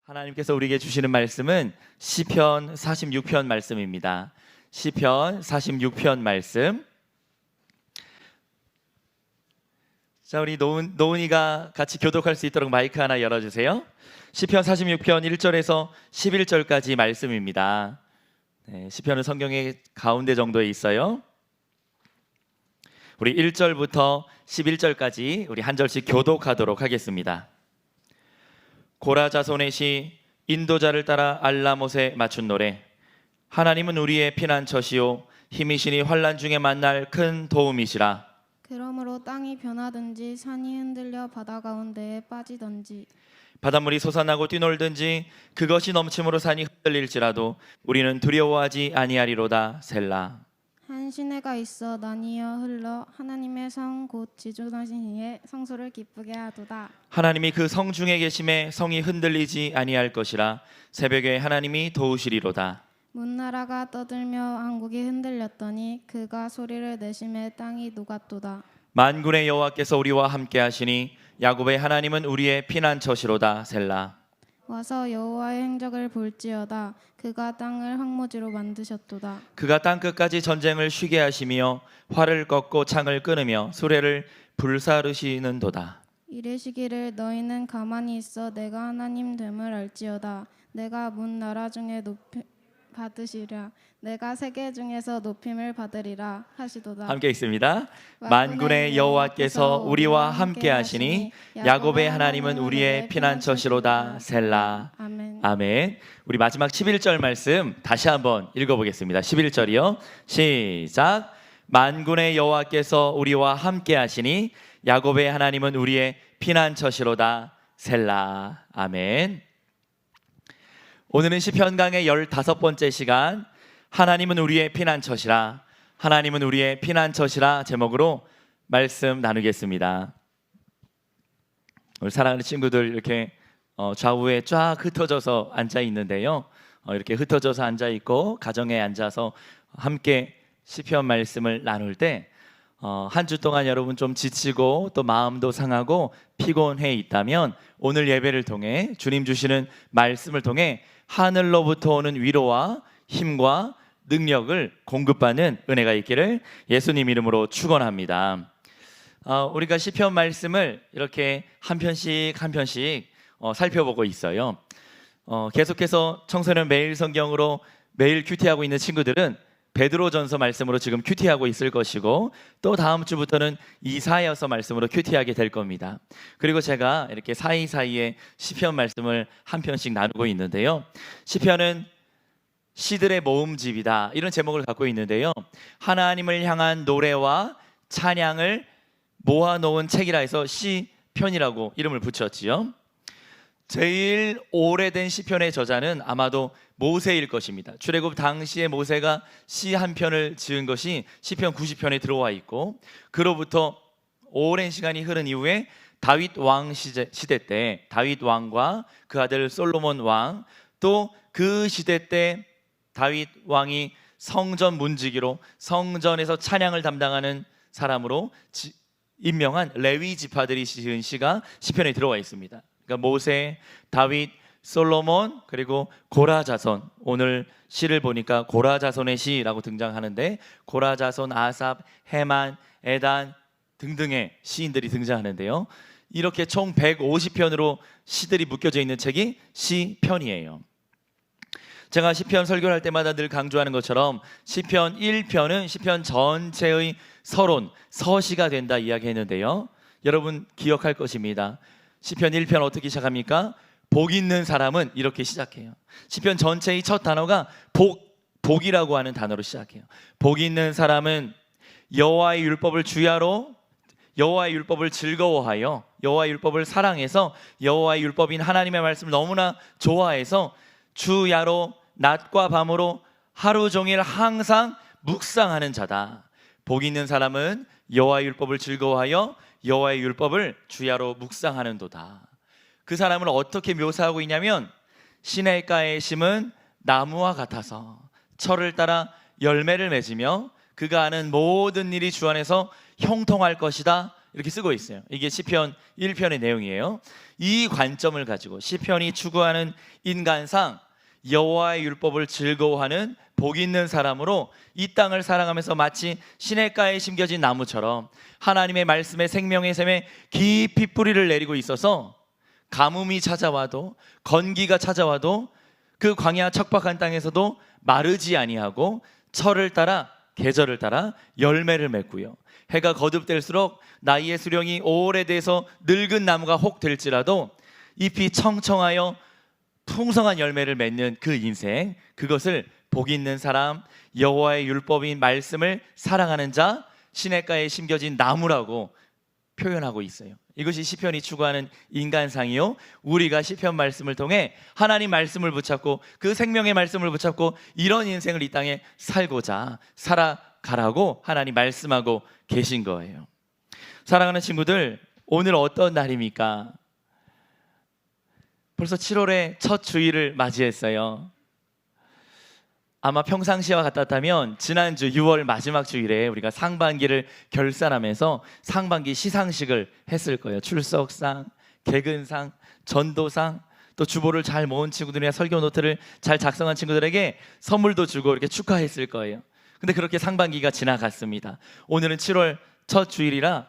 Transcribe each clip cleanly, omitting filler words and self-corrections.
하나님께서 우리에게 주시는 말씀은 시편 46편 말씀입니다. 시편 46편 말씀. 자, 우리 노은이가 같이 교독할 수 있도록 마이크 하나 열어주세요. 시편 46편 1절에서 11절까지 말씀입니다. 시편은 성경의 가운데 정도에 있어요. 우리 1절부터 11절까지 우리 한 절씩 교독하도록 하겠습니다. 고라 자손의 시, 인도자를 따라 알라못에 맞춘 노래. 하나님은 우리의 피난처시요 힘이시니 환난 중에 만날 큰 도움이시라. 그러므로 땅이 변하든지 산이 흔들려 바다 가운데에 빠지든지 바닷물이 솟아나고 뛰놀든지 그것이 넘침으로 산이 흔들릴지라도 우리는 두려워하지 아니하리로다. 셀라. 한 시내가 있어 나뉘어 흘러 하나님의 성 곧 지존하신 이의 성소를 기쁘게 하도다. 하나님이 그 성 중에 계심에 성이 흔들리지 아니할 것이라. 새벽에 하나님이 도우시리로다. 문나라가 떠들며 왕국이 흔들렸더니 그가 소리를 내심에 땅이 녹았도다. 만군의 여호와께서 우리와 함께 하시니 야곱의 하나님은 우리의 피난처시로다. 셀라. 와서 여호와의 행적을 볼지어다. 그가 땅을 황무지로 만드셨도다. 그가 땅끝까지 전쟁을 쉬게 하시며 활을 꺾고 창을 끊으며 수레를 불사르시는도다. 이르시기를 너희는 가만히 있어 내가 하나님 됨을 알지어다. 내가 문나라 중에 높임 받으시랴. 내가 세계 중에서 높임을 받으리라 하시도다. 함께 있습니다. 만군의 여호와께서 우리와 함께 하시니 야곱의 하나님은 우리의 피난처시로다. 셀라. 아멘. 아멘. 우리 마지막 11절 말씀 다시 한번 읽어보겠습니다. 11절이요. 시작. 만군의 여호와께서 우리와 함께 하시니 야곱의 하나님은 우리의 피난처시로다. 셀라. 아멘. 오늘은 시편 강의 15번째 시간, 하나님은 우리의 피난처시라, 하나님은 우리의 피난처시라 제목으로 말씀 나누겠습니다. 우리 사랑하는 친구들 이렇게 좌우에 쫙 흩어져서 앉아 있는데요. 이렇게 흩어져서 앉아 있고 가정에 앉아서 함께 시편 말씀을 나눌 때 한 주 동안 여러분 좀 지치고 또 마음도 상하고 피곤해 있다면 오늘 예배를 통해 주님 주시는 말씀을 통해 하늘로부터 오는 위로와 힘과 능력을 공급받는 은혜가 있기를 예수님 이름으로 축원합니다. 우리가 시편 말씀을 이렇게 한 편씩 한 편씩 살펴보고 있어요. 계속해서 청소년 매일 성경으로 매일 큐티하고 있는 친구들은 베드로전서 말씀으로 지금 큐티하고 있을 것이고 또 다음 주부터는 이사야서 말씀으로 큐티하게 될 겁니다. 그리고 제가 이렇게 사이사이에 시편 말씀을 한 편씩 나누고 있는데요. 시편은 시들의 모음집이다 이런 제목을 갖고 있는데요. 하나님을 향한 노래와 찬양을 모아놓은 책이라 해서 시편이라고 이름을 붙였지요. 제일 오래된 시편의 저자는 아마도 모세일 것입니다. 출애굽 당시에 모세가 시 한 편을 지은 것이 시편 90편에 들어와 있고 그로부터 오랜 시간이 흐른 이후에 다윗 왕 시대 때 다윗 왕과 그 아들 솔로몬 왕 또 그 시대 때 다윗 왕이 성전 문지기로 성전에서 찬양을 담당하는 사람으로 임명한 레위 지파들이 지은 시가 시편에 들어와 있습니다. 그러니까 모세, 다윗, 솔로몬 그리고 고라 자손, 오늘 시를 보니까 고라 자손의 시라고 등장하는데 고라 자손, 아삽, 헤만, 에단 등등의 시인들이 등장하는데요. 이렇게 총 150편으로 시들이 묶여져 있는 책이 시편이에요. 제가 시편 설교를 할 때마다 늘 강조하는 것처럼 시편 1편은 시편 전체의 서론, 서시가 된다 이야기했는데요. 여러분 기억할 것입니다. 시편 1편 어떻게 시작합니까? 복 있는 사람은 이렇게 시작해요. 시편 전체의 첫 단어가 복이라고 하는 단어로 시작해요. 복 있는 사람은 여호와의 율법을 주야로 여호와의 율법을 즐거워하여 여호와의 율법을 사랑해서 여호와의 율법인 하나님의 말씀을 너무나 좋아해서 주야로 낮과 밤으로 하루 종일 항상 묵상하는 자다. 복 있는 사람은 여호와의 율법을 즐거워하여 여호와의 율법을 주야로 묵상하는도다. 그 사람을 어떻게 묘사하고 있냐면 시냇가에 심은 나무와 같아서 철을 따라 열매를 맺으며 그가 하는 모든 일이 주 안에서 형통할 것이다 이렇게 쓰고 있어요. 이게 시편 1편의 내용이에요. 이 관점을 가지고 시편이 추구하는 인간상 여호와의 율법을 즐거워하는 복 있는 사람으로 이 땅을 사랑하면서 마치 시냇가에 심겨진 나무처럼 하나님의 말씀에 생명의 샘에 깊이 뿌리를 내리고 있어서 가뭄이 찾아와도 건기가 찾아와도 그 광야 척박한 땅에서도 마르지 아니하고 철을 따라 계절을 따라 열매를 맺고요. 해가 거듭될수록 나이의 수령이 오래돼서 늙은 나무가 혹 될지라도 잎이 청청하여 풍성한 열매를 맺는 그 인생, 그것을 복 있는 사람, 여호와의 율법인 말씀을 사랑하는 자, 시냇가에 심겨진 나무라고 표현하고 있어요. 이것이 시편이 추구하는 인간상이요, 우리가 시편 말씀을 통해 하나님 말씀을 붙잡고 그 생명의 말씀을 붙잡고 이런 인생을 이 땅에 살고자 살아가라고 하나님 말씀하고 계신 거예요. 사랑하는 친구들, 오늘 어떤 날입니까? 벌써 7월의 첫 주일을 맞이했어요. 아마 평상시와 같았다면 지난주 6월 마지막 주일에 우리가 상반기를 결산하면서 상반기 시상식을 했을 거예요. 출석상, 개근상, 전도상, 또 주보를 잘 모은 친구들이나 설교 노트를 잘 작성한 친구들에게 선물도 주고 이렇게 축하했을 거예요. 근데 그렇게 상반기가 지나갔습니다. 오늘은 7월 첫 주일이라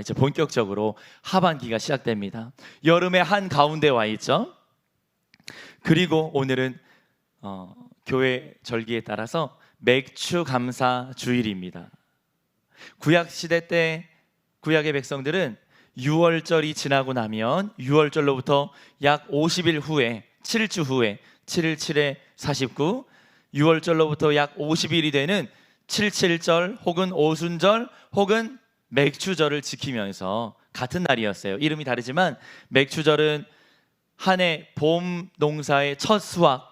이제 본격적으로 하반기가 시작됩니다. 여름의 한가운데 와 있죠. 그리고 오늘은 교회 절기에 따라서 맥주 감사 주일입니다. 구약 시대 때 구약의 백성들은 6월절이 지나고 나면 6월절로부터 약 50일 후에 7주 후에 7일 7에 49 6월절로부터 약 50일이 되는 77절 혹은 오순절 혹은 맥주절을 지키면서 같은 날이었어요. 이름이 다르지만 맥주절은 한 해 봄 농사의 첫 수확,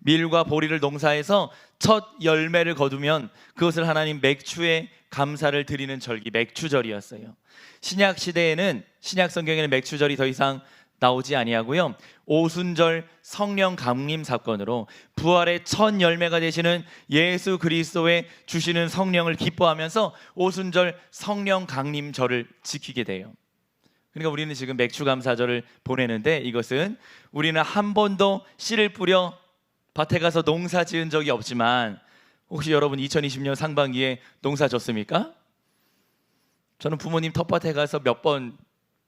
밀과 보리를 농사해서 첫 열매를 거두면 그것을 하나님 맥주에 감사를 드리는 절기, 맥주절이었어요. 신약 시대에는, 신약 성경에는 맥주절이 더 이상 나오지 아니하고요, 오순절 성령 강림 사건으로 부활의 첫 열매가 되시는 예수 그리스도의 주시는 성령을 기뻐하면서 오순절 성령 강림절을 지키게 돼요. 그러니까 우리는 지금 맥주 감사절을 보내는데, 이것은 우리는 한 번도 씨를 뿌려 밭에 가서 농사 지은 적이 없지만, 혹시 여러분 2020년 상반기에 농사 졌습니까? 저는 부모님 텃밭에 가서 몇 번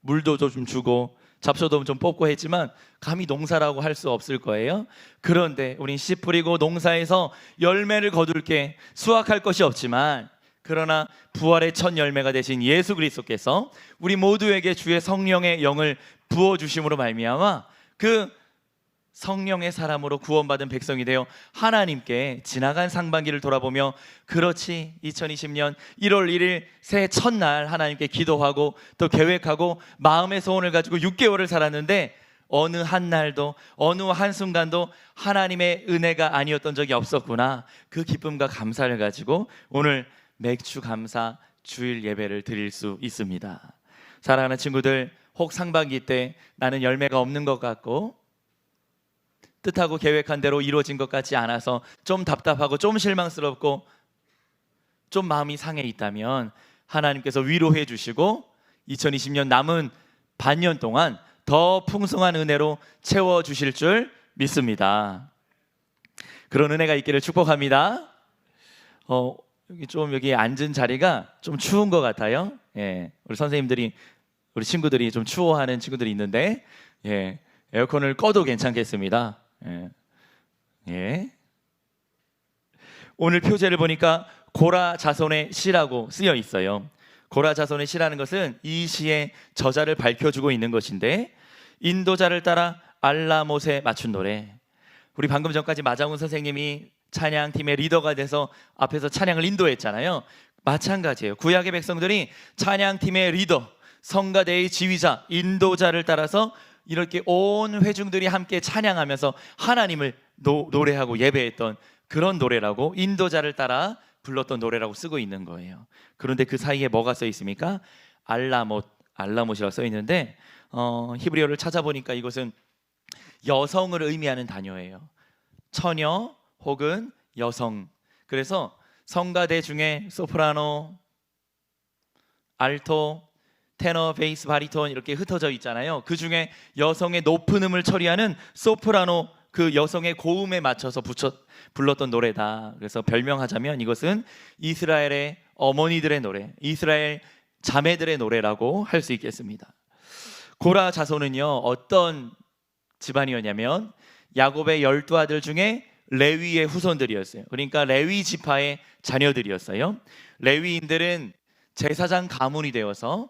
물도 좀 주고 잡초도 좀 뽑고 했지만 감히 농사라고 할 수 없을 거예요. 그런데 우린 씨 뿌리고 농사에서 열매를 거둘게 수확할 것이 없지만, 그러나 부활의 첫 열매가 되신 예수 그리스도께서 우리 모두에게 주의 성령의 영을 부어주심으로 말미암아 그 성령의 사람으로 구원받은 백성이 되어 하나님께 지나간 상반기를 돌아보며, 그렇지 2020년 1월 1일 새해 첫날 하나님께 기도하고 또 계획하고 마음의 소원을 가지고 6개월을 살았는데 어느 한 날도 어느 한순간도 하나님의 은혜가 아니었던 적이 없었구나, 그 기쁨과 감사를 가지고 오늘 맥주 감사 주일 예배를 드릴 수 있습니다. 사랑하는 친구들, 혹 상반기 때 나는 열매가 없는 것 같고 뜻하고 계획한 대로 이루어진 것 같지 않아서 좀 답답하고 좀 실망스럽고 좀 마음이 상해 있다면 하나님께서 위로해 주시고 2020년 남은 반년 동안 더 풍성한 은혜로 채워주실 줄 믿습니다. 그런 은혜가 있기를 축복합니다. 여기 앉은 자리가 좀 추운 것 같아요. 예, 우리 선생님들이, 우리 친구들이 좀 추워하는 친구들이 있는데, 예, 에어컨을 꺼도 괜찮겠습니다. 예. 오늘 표제를 보니까 고라 자손의 시라고 쓰여 있어요. 고라 자손의 시라는 것은 이 시의 저자를 밝혀주고 있는 것인데, 인도자를 따라 알라못에 맞춘 노래. 우리 방금 전까지 마장훈 선생님이 찬양팀의 리더가 돼서 앞에서 찬양을 인도했잖아요. 마찬가지예요. 구약의 백성들이 찬양팀의 리더, 성가대의 지휘자, 인도자를 따라서 이렇게 온 회중들이 함께 찬양하면서 하나님을 노래하고 예배했던 그런 노래라고, 인도자를 따라 불렀던 노래라고 쓰고 있는 거예요. 그런데 그 사이에 뭐가 써 있습니까? 알라못이라고 써 있는데, 히브리어를 찾아보니까 이것은 여성을 의미하는 단어예요. 처녀 혹은 여성. 그래서 성가대 중에 소프라노, 알토, 테너, 베이스, 바리톤 이렇게 흩어져 있잖아요. 그 중에 여성의 높은 음을 처리하는 소프라노, 그 여성의 고음에 맞춰서 불렀던 노래다. 그래서 별명하자면 이것은 이스라엘의 어머니들의 노래, 이스라엘 자매들의 노래라고 할 수 있겠습니다. 고라 자손은요, 어떤 집안이었냐면 야곱의 12아들 중에 레위의 후손들이었어요. 그러니까 레위 지파의 자녀들이었어요. 레위인들은 제사장 가문이 되어서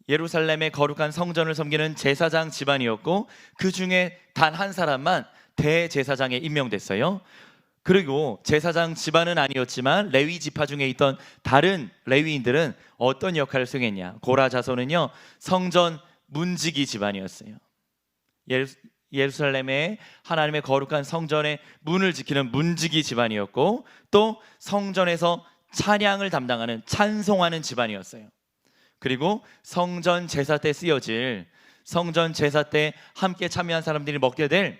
예루살렘의 거룩한 성전을 섬기는 제사장 집안이었고, 그 중에 단 한 사람만 대제사장에 임명됐어요. 그리고 제사장 집안은 아니었지만 레위 지파 중에 있던 다른 레위인들은 어떤 역할을 수행했냐? 고라 자손은요, 성전 문지기 집안이었어요. 예루살렘의 하나님의 거룩한 성전의 문을 지키는 문지기 집안이었고, 또 성전에서 찬양을 담당하는 찬송하는 집안이었어요. 그리고 성전 제사 때 쓰여질, 성전 제사 때 함께 참여한 사람들이 먹게 될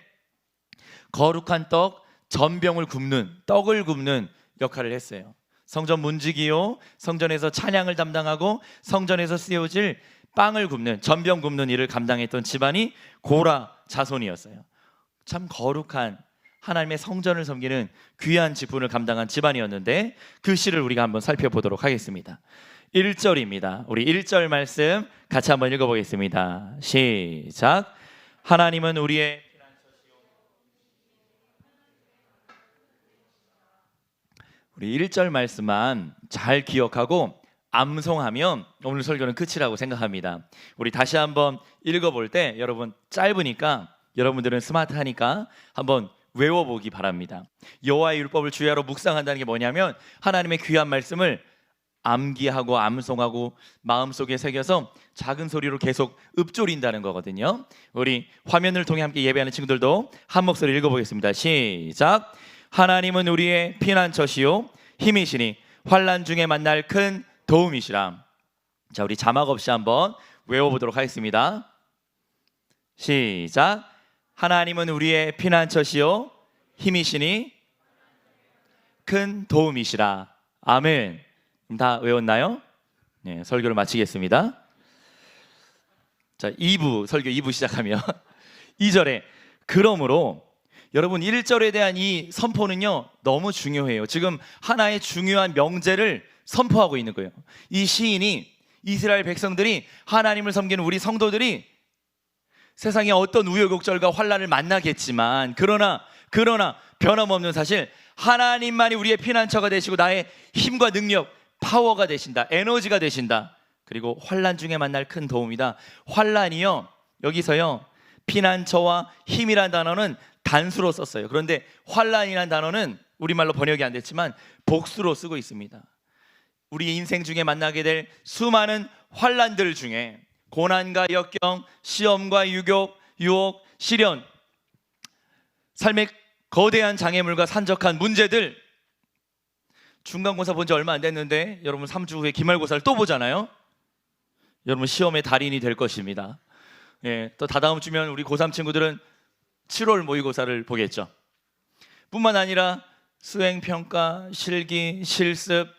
거룩한 떡, 전병을 굽는, 떡을 굽는 역할을 했어요. 성전 문지기요, 성전에서 찬양을 담당하고 성전에서 쓰여질 빵을 굽는, 전병 굽는 일을 감당했던 집안이 고라 자손이었어요. 참 거룩한 하나님의 성전을 섬기는 귀한 직분을 감당한 집안이었는데, 그 시를 우리가 한번 살펴보도록 하겠습니다. 1절입니다. 우리 1절 말씀 같이 한번 읽어보겠습니다. 시작. 하나님은 우리의 우리 1절 말씀만 잘 기억하고 암송하면 오늘 설교는 끝이라고 생각합니다. 우리 다시 한번 읽어볼 때, 여러분 짧으니까, 여러분들은 스마트하니까 한번 외워보기 바랍니다. 여호와의 율법을 주야로 묵상한다는 게 뭐냐면 하나님의 귀한 말씀을 암기하고 암송하고 마음속에 새겨서 작은 소리로 계속 읊조린다는 거거든요. 우리 화면을 통해 함께 예배하는 친구들도 한 목소리 읽어보겠습니다. 시작. 하나님은 우리의 피난처시요 힘이시니 환난 중에 만날 큰 도움이시라. 자, 우리 자막 없이 한번 외워보도록 하겠습니다. 시작. 하나님은 우리의 피난처시요 힘이시니 큰 도움이시라. 아멘. 다 외웠나요? 네, 설교를 마치겠습니다. 자, 2부 설교 2부 시작하면 2절에 그러므로, 여러분 1절에 대한 이 선포는요 너무 중요해요. 지금 하나의 중요한 명제를 선포하고 있는 거예요. 이 시인이, 이스라엘 백성들이, 하나님을 섬기는 우리 성도들이 세상에 어떤 우여곡절과 환난을 만나겠지만, 그러나 변함없는 사실, 하나님만이 우리의 피난처가 되시고 나의 힘과 능력, 파워가 되신다, 에너지가 되신다. 그리고 환난 중에 만날 큰 도움이다. 환난이요, 여기서요 피난처와 힘이란 단어는 단수로 썼어요. 그런데 환난이란 단어는 우리말로 번역이 안 됐지만 복수로 쓰고 있습니다. 우리 인생 중에 만나게 될 수많은 환난들 중에 고난과 역경, 시험과 유혹, 시련, 삶의 거대한 장애물과 산적한 문제들, 중간고사 본 지 얼마 안 됐는데 여러분 3주 후에 기말고사를 또 보잖아요. 여러분 시험의 달인이 될 것입니다. 예, 또 다다음 주면 우리 고3 친구들은 7월 모의고사를 보겠죠. 뿐만 아니라 수행평가, 실기, 실습,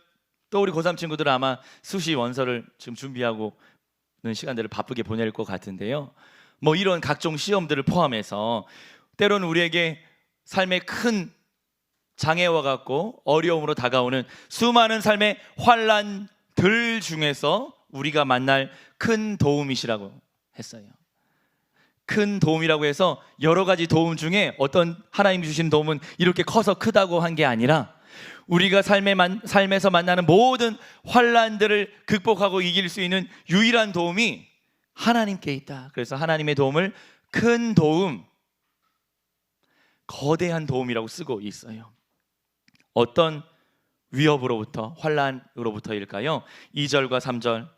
또 우리 고3 친구들은 아마 수시 원서를 지금 준비하고 있는 시간들을 바쁘게 보낼 것 같은데요. 뭐 이런 각종 시험들을 포함해서 때로는 우리에게 삶의 큰 장애와 같고 어려움으로 다가오는 수많은 삶의 환난들 중에서 우리가 만날 큰 도움이시라고 했어요. 큰 도움이라고 해서 여러 가지 도움 중에 어떤 하나님이 주신 도움은 이렇게 커서 크다고 한 게 아니라, 우리가 삶에서 만나는 모든 환난들을 극복하고 이길 수 있는 유일한 도움이 하나님께 있다. 그래서 하나님의 도움을 큰 도움, 거대한 도움이라고 쓰고 있어요. 어떤 위협으로부터, 환난으로부터일까요? 2절과 3절.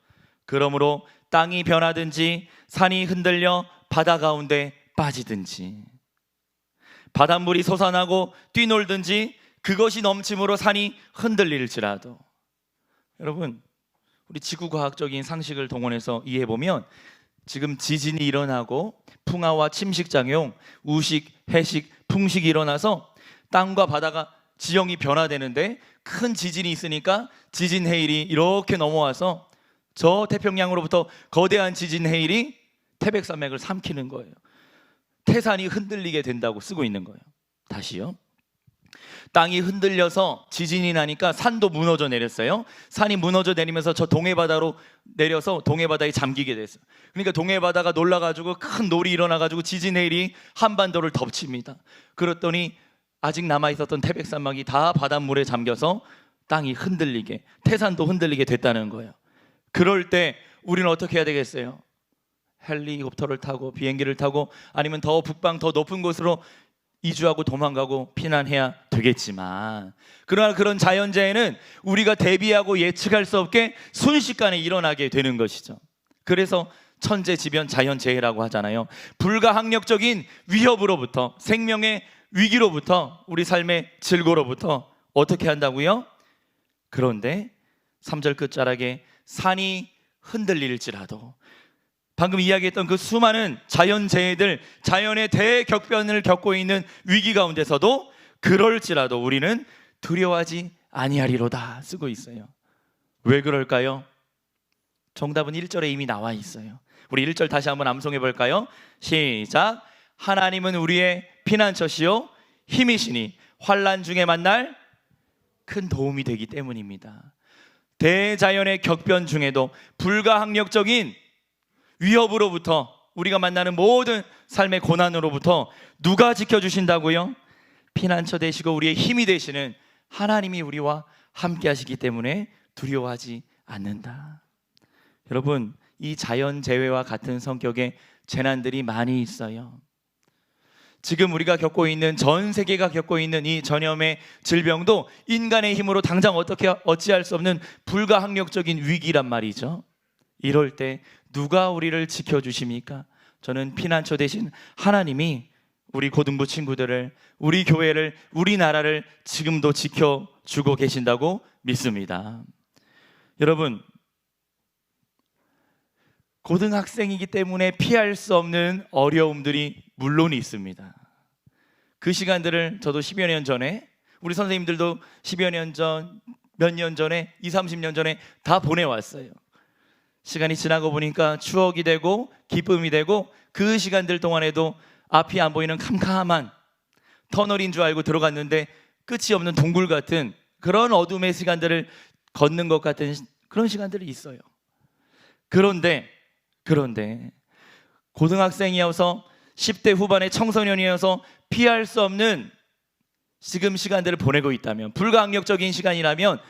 그러므로 땅이 변하든지 산이 흔들려 바다 가운데 빠지든지, 바닷물이 솟아나고 뛰놀든지 그것이 넘침으로 산이 흔들릴지라도. 여러분, 우리 지구과학적인 상식을 동원해서 이해해보면 지금 지진이 일어나고 풍화와 침식작용, 우식, 해식, 풍식이 일어나서 땅과 바다가 지형이 변화되는데, 큰 지진이 있으니까 지진 해일이 이렇게 넘어와서 저 태평양으로부터 거대한 지진 해일이 태백산맥을 삼키는 거예요. 태산이 흔들리게 된다고 쓰고 있는 거예요. 다시요. 땅이 흔들려서 지진이 나니까 산도 무너져 내렸어요. 산이 무너져 내리면서 저 동해바다로 내려서 동해바다에 잠기게 됐어요. 그러니까 동해바다가 놀라가지고 큰 놀이 일어나가지고 지진 해일이 한반도를 덮칩니다. 그랬더니 아직 남아있었던 태백산맥이 다 바닷물에 잠겨서 땅이 흔들리게, 태산도 흔들리게 됐다는 거예요. 그럴 때 우리는 어떻게 해야 되겠어요? 헬리콥터를 타고 비행기를 타고 아니면 더 북방 더 높은 곳으로 이주하고 도망가고 피난해야 되겠지만, 그러나 그런 자연재해는 우리가 대비하고 예측할 수 없게 순식간에 일어나게 되는 것이죠. 그래서 천재지변 자연재해라고 하잖아요. 불가항력적인 위협으로부터, 생명의 위기로부터, 우리 삶의 질고로부터 어떻게 한다고요? 그런데 3절 끝자락에 산이 흔들릴지라도, 방금 이야기했던 그 수많은 자연재해들, 자연의 대격변을 겪고 있는 위기 가운데서도 그럴지라도 우리는 두려워하지 아니하리로다 쓰고 있어요. 왜 그럴까요? 정답은 1절에 이미 나와 있어요. 우리 1절 다시 한번 암송해 볼까요? 시작. 하나님은 우리의 피난처시요 힘이시니 환난 중에 만날 큰 도움이 되기 때문입니다. 대자연의 격변 중에도 불가항력적인 위협으로부터, 우리가 만나는 모든 삶의 고난으로부터 누가 지켜주신다고요? 피난처 되시고 우리의 힘이 되시는 하나님이 우리와 함께 하시기 때문에 두려워하지 않는다. 여러분, 이 자연재해와 같은 성격의 재난들이 많이 있어요. 지금 우리가 겪고 있는, 전 세계가 겪고 있는 이 전염의 질병도 인간의 힘으로 당장 어떻게 어찌할 수 없는 불가항력적인 위기란 말이죠. 이럴 때 누가 우리를 지켜주십니까? 저는 피난처 되신 하나님이 우리 고등부 친구들을, 우리 교회를, 우리나라를 지금도 지켜주고 계신다고 믿습니다. 여러분, 고등학생이기 때문에 피할 수 없는 어려움들이 물론 있습니다. 그 시간들을 저도 10여 년 전에, 우리 선생님들도 10여 년 전, 몇 년 전에, 20, 30년 전에 다 보내왔어요. 시간이 지나고 보니까 추억이 되고 기쁨이 되고, 그 시간들 동안에도 앞이 안 보이는 캄캄한 터널인 줄 알고 들어갔는데 끝이 없는 동굴 같은 그런 어둠의 시간들을 걷는 것 같은 그런 시간들이 있어요. 그런데 고등학생이어서 10대 후반의 청소년이어서 피할 수 없는 지금 시간들을 보내고 있다면, 불가항력적인 시간이라면,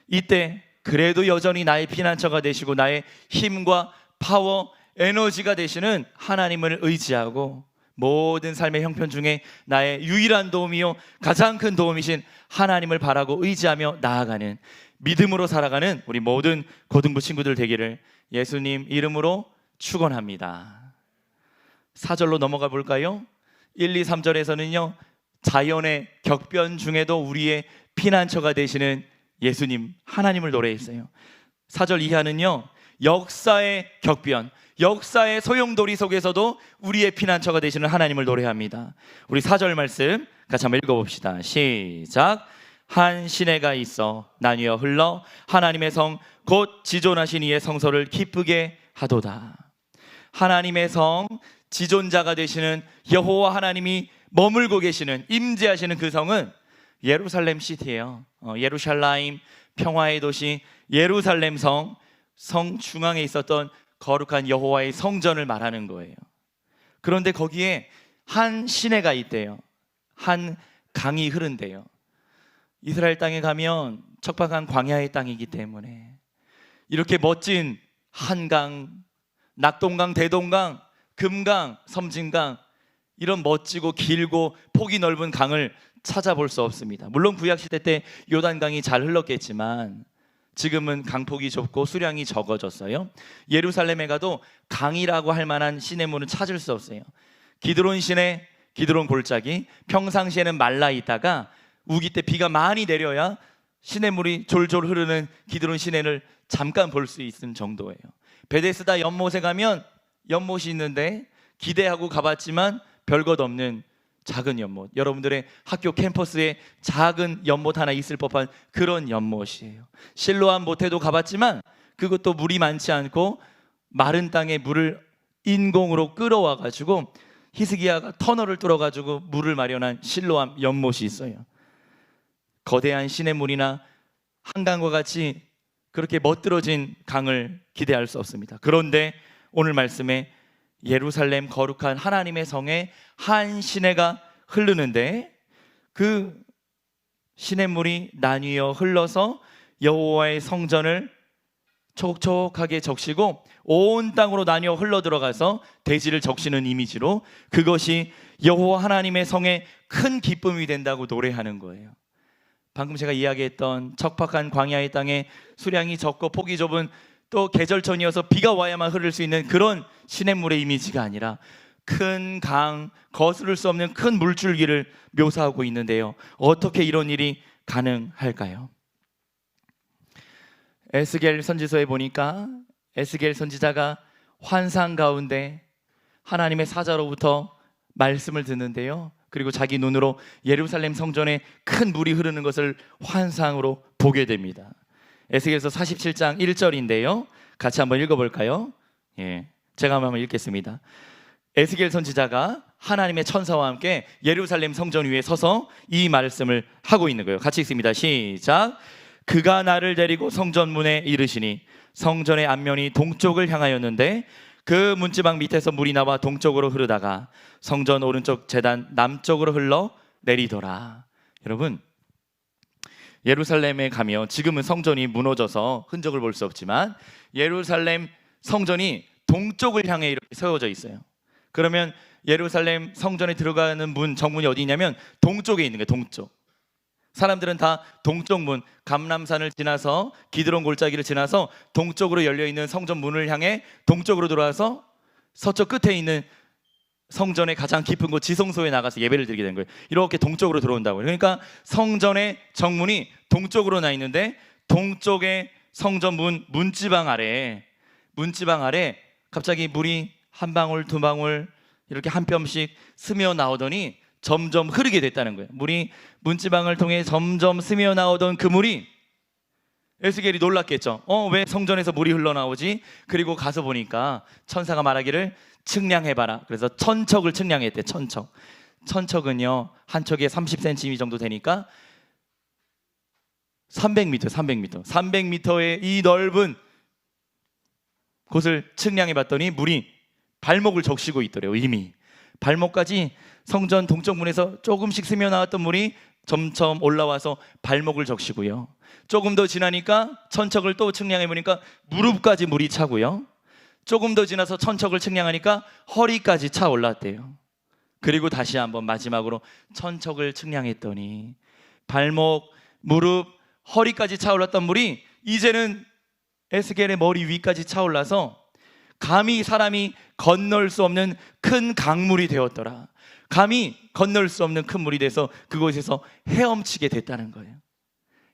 이때 그래도 여전히 나의 피난처가 되시고 나의 힘과 파워, 에너지가 되시는 하나님을 의지하고, 모든 삶의 형편 중에 나의 유일한 도움이요 가장 큰 도움이신 하나님을 바라고 의지하며 나아가는, 믿음으로 살아가는 우리 모든 고등부 친구들 되기를 예수님 이름으로 축원합니다. 4절로 넘어가 볼까요? 1, 2, 3절에서는요 자연의 격변 중에도 우리의 피난처가 되시는 예수님, 하나님을 노래했어요. 4절 이하는요 역사의 격변, 역사의 소용돌이 속에서도 우리의 피난처가 되시는 하나님을 노래합니다. 우리 4절 말씀 같이 한번 읽어봅시다. 시작. 한 시내가 있어 나뉘어 흘러 하나님의 성 곧 지존하신 이의 성소를 기쁘게 하도다. 하나님의 성, 지존자가 되시는 여호와 하나님이 머물고 계시는, 임재하시는 그 성은 예루살렘 시티예요. 예루샬라임, 평화의 도시 예루살렘 성, 성 중앙에 있었던 거룩한 여호와의 성전을 말하는 거예요. 그런데 거기에 한 시내가 있대요. 한 강이 흐른대요. 이스라엘 땅에 가면 척박한 광야의 땅이기 때문에 이렇게 멋진 한강, 낙동강, 대동강, 금강, 섬진강, 이런 멋지고 길고 폭이 넓은 강을 찾아볼 수 없습니다. 물론 구약시대 때 요단강이 잘 흘렀겠지만 지금은 강폭이 좁고 수량이 적어졌어요. 예루살렘에 가도 강이라고 할 만한 시내물은 찾을 수 없어요. 기드론 시내, 기드론 골짜기, 평상시에는 말라 있다가 우기 때 비가 많이 내려야 시내물이 졸졸 흐르는 기드론 시내를 잠깐 볼 수 있는 정도예요. 베데스다 연못에 가면 연못이 있는데 기대하고 가봤지만 별것 없는 작은 연못, 여러분들의 학교 캠퍼스에 작은 연못 하나 있을 법한 그런 연못이에요. 실로암 모태도 가봤지만 그것도 물이 많지 않고 마른 땅에 물을 인공으로 끌어와 가지고 히스기야가 터널을 뚫어 가지고 물을 마련한 실로암 연못이 있어요. 거대한 시냇물이나 한강과 같이 그렇게 멋들어진 강을 기대할 수 없습니다. 그런데 오늘 말씀에 예루살렘 거룩한 하나님의 성에 한 시내가 흐르는데 그 시냇물이 나뉘어 흘러서 여호와의 성전을 촉촉하게 적시고 온 땅으로 나뉘어 흘러 들어가서 대지를 적시는 이미지로 그것이 여호와 하나님의 성에 큰 기쁨이 된다고 노래하는 거예요. 방금 제가 이야기했던 척박한 광야의 땅에 수량이 적고 폭이 좁은 또 계절천이어서 비가 와야만 흐를 수 있는 그런 시냇물의 이미지가 아니라 큰 강, 거스를 수 없는 큰 물줄기를 묘사하고 있는데요. 어떻게 이런 일이 가능할까요? 에스겔 선지서에 보니까 에스겔 선지자가 환상 가운데 하나님의 사자로부터 말씀을 듣는데요. 그리고 자기 눈으로 예루살렘 성전에 큰 물이 흐르는 것을 환상으로 보게 됩니다. 에스겔서 47장 1절인데요. 같이 한번 읽어볼까요? 제가 한번 읽겠습니다. 에스겔 선지자가 하나님의 천사와 함께 예루살렘 성전 위에 서서 이 말씀을 하고 있는 거예요. 같이 읽습니다. 시작. 그가 나를 데리고 성전 문에 이르시니 성전의 앞면이 동쪽을 향하였는데 그 문지방 밑에서 물이 나와 동쪽으로 흐르다가 성전 오른쪽 제단 남쪽으로 흘러 내리더라. 여러분, 예루살렘에 가면 지금은 성전이 무너져서 흔적을 볼 수 없지만 예루살렘 성전이 동쪽을 향해 이렇게 세워져 있어요. 그러면 예루살렘 성전에 들어가는 문, 정문이 어디냐면 동쪽에 있는 거예요. 동쪽. 사람들은 다 동쪽 문, 감람산을 지나서 기드론 골짜기를 지나서 동쪽으로 열려있는 성전 문을 향해 동쪽으로 돌아와서 서쪽 끝에 있는 성전의 가장 깊은 곳 지성소에 나가서 예배를 드리게 된 거예요. 이렇게 동쪽으로 들어온다고요. 그러니까 성전의 정문이 동쪽으로 나 있는데 동쪽의 성전 문지방 아래 갑자기 물이 한 방울 두 방울 이렇게 한 뼘씩 스며 나오더니 점점 흐르게 됐다는 거예요. 물이 문지방을 통해 점점 스며 나오던 그 물이, 에스겔이 놀랐겠죠. 왜 성전에서 물이 흘러나오지? 그리고 가서 보니까 천사가 말하기를 측량해봐라. 그래서 천척을 측량했대. 천척은요 한 척에 30cm 정도 되니까 300m의 이 넓은 곳을 측량해봤더니 물이 발목을 적시고 있더래요. 이미 발목까지 성전 동쪽 문에서 조금씩 스며 나왔던 물이 점점 올라와서 발목을 적시고요. 조금 더 지나니까 천척을 또 측량해 보니까 무릎까지 물이 차고요. 조금 더 지나서 천척을 측량하니까 허리까지 차 올랐대요. 그리고 다시 한번 마지막으로 천척을 측량했더니 발목, 무릎, 허리까지 차올랐던 물이 이제는 에스겔의 머리 위까지 차올라서 감히 사람이 건널 수 없는 큰 강물이 되었더라. 감히 건널 수 없는 큰 물이 돼서 그곳에서 헤엄치게 됐다는 거예요.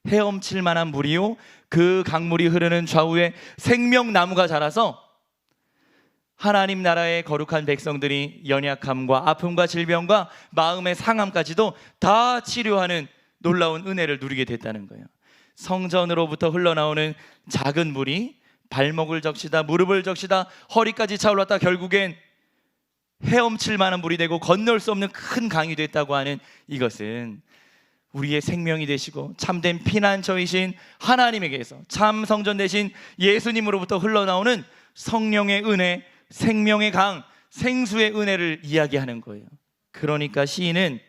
헤엄칠 만한 물이요, 그 강물이 흐르는 좌우에 생명나무가 자라서 하나님 나라의 거룩한 백성들이 연약함과 아픔과 질병과 마음의 상함까지도 다 치료하는 놀라운 은혜를 누리게 됐다는 거예요. 성전으로부터 흘러나오는 작은 물이 발목을 적시다, 무릎을 적시다, 허리까지 차올랐다 결국엔 헤엄칠 만한 물이 되고 건널 수 없는 큰 강이 됐다고 하는 이것은 우리의 생명이 되시고 참된 피난처이신 하나님에게서 참 성전 되신 예수님으로부터 흘러나오는 성령의 은혜, 생명의 강, 생수의 은혜를 이야기하는 거예요. 그러니까 시인은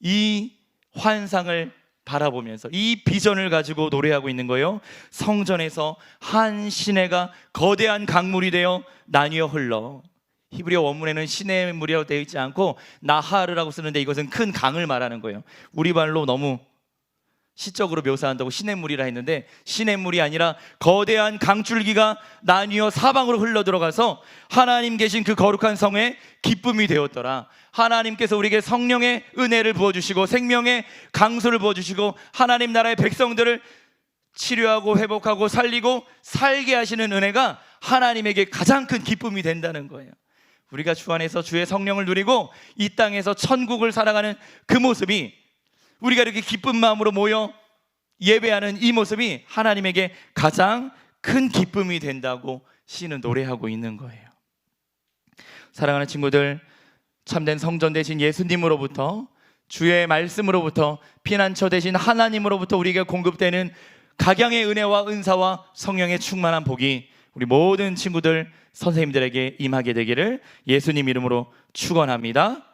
이 환상을 바라보면서 이 비전을 가지고 노래하고 있는 거예요. 성전에서 한 시내가 거대한 강물이 되어 나뉘어 흘러. 히브리어 원문에는 시내물이라고 되어 있지 않고 나하르라고 쓰는데 이것은 큰 강을 말하는 거예요. 우리 말로 너무 시적으로 묘사한다고 시냇물이라 했는데 시냇물이 아니라 거대한 강줄기가 나뉘어 사방으로 흘러 들어가서 하나님 계신 그 거룩한 성에 기쁨이 되었더라. 하나님께서 우리에게 성령의 은혜를 부어주시고 생명의 강수를 부어주시고 하나님 나라의 백성들을 치료하고 회복하고 살리고 살게 하시는 은혜가 하나님에게 가장 큰 기쁨이 된다는 거예요. 우리가 주 안에서 주의 성령을 누리고 이 땅에서 천국을 살아가는 그 모습이, 우리가 이렇게 기쁜 마음으로 모여 예배하는 이 모습이 하나님에게 가장 큰 기쁨이 된다고 시인은 노래하고 있는 거예요. 사랑하는 친구들, 참된 성전 대신 예수님으로부터, 주의 말씀으로부터, 피난처 대신 하나님으로부터 우리에게 공급되는 각양의 은혜와 은사와 성령의 충만한 복이 우리 모든 친구들, 선생님들에게 임하게 되기를 예수님 이름으로 축원합니다.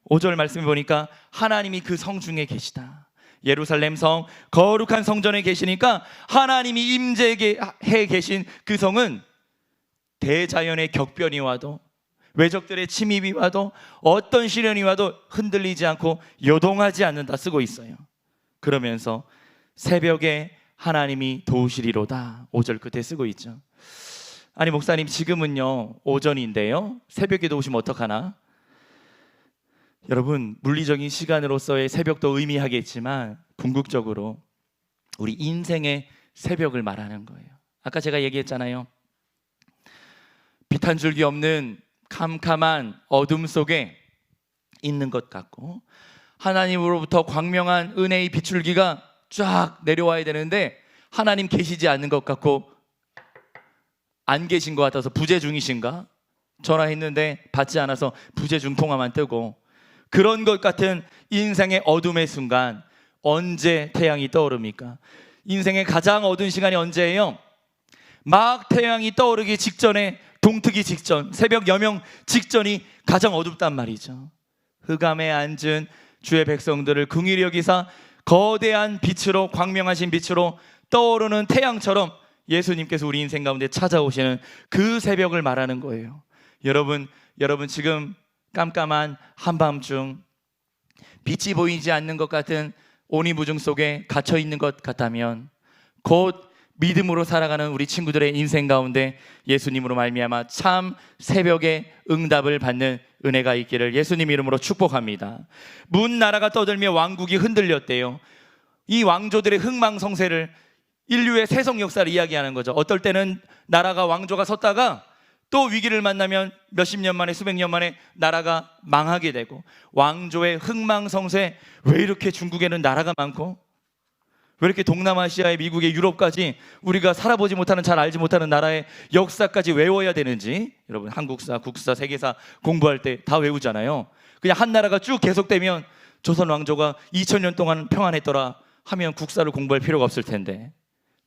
5절 말씀해 보니까 하나님이 그 성 중에 계시다. 예루살렘 성, 거룩한 성전에 계시니까 하나님이 임재해 계신 그 성은 대자연의 격변이 와도, 외적들의 침입이 와도, 어떤 시련이 와도 흔들리지 않고 요동하지 않는다 쓰고 있어요. 그러면서 새벽에 하나님이 도우시리로다 5절 끝에 쓰고 있죠. 아니 목사님, 지금은요 오전인데요 새벽에 도우시면 어떡하나? 여러분, 물리적인 시간으로서의 새벽도 의미하겠지만 궁극적으로 우리 인생의 새벽을 말하는 거예요. 아까 제가 얘기했잖아요. 빛 한 줄기 없는 캄캄한 어둠 속에 있는 것 같고, 하나님으로부터 광명한 은혜의 빛줄기가 쫙 내려와야 되는데 하나님 계시지 않는 것 같고, 안 계신 것 같아서 부재 중이신가? 전화했는데 받지 않아서 부재 중 통화만 뜨고, 그런 것 같은 인생의 어둠의 순간, 언제 태양이 떠오릅니까? 인생의 가장 어두운 시간이 언제예요? 막 태양이 떠오르기 직전에, 동트기 직전, 새벽 여명 직전이 가장 어둡단 말이죠. 흑암에 앉은 주의 백성들을 긍휼히 여기사 거대한 빛으로, 광명하신 빛으로 떠오르는 태양처럼 예수님께서 우리 인생 가운데 찾아오시는 그 새벽을 말하는 거예요. 여러분 지금 깜깜한 한밤중 빛이 보이지 않는 것 같은 오니무중 속에 갇혀 있는 것 같다면, 곧 믿음으로 살아가는 우리 친구들의 인생 가운데 예수님으로 말미암아 참 새벽에 응답을 받는 은혜가 있기를 예수님 이름으로 축복합니다. 문 나라가 떠들며 왕국이 흔들렸대요. 이 왕조들의 흥망성쇠를, 인류의 세속 역사를 이야기하는 거죠. 어떨 때는 나라가, 왕조가 섰다가 또 위기를 만나면 몇십 년 만에, 수백 년 만에 나라가 망하게 되고, 왕조의 흥망성쇠, 왜 이렇게 중국에는 나라가 많고, 왜 이렇게 동남아시아의, 미국의, 유럽까지 우리가 살아보지 못하는, 잘 알지 못하는 나라의 역사까지 외워야 되는지, 여러분 한국사, 국사, 세계사 공부할 때 다 외우잖아요. 그냥 한 나라가 쭉 계속되면 조선 왕조가 2000년 동안 평안했더라 하면 국사를 공부할 필요가 없을 텐데,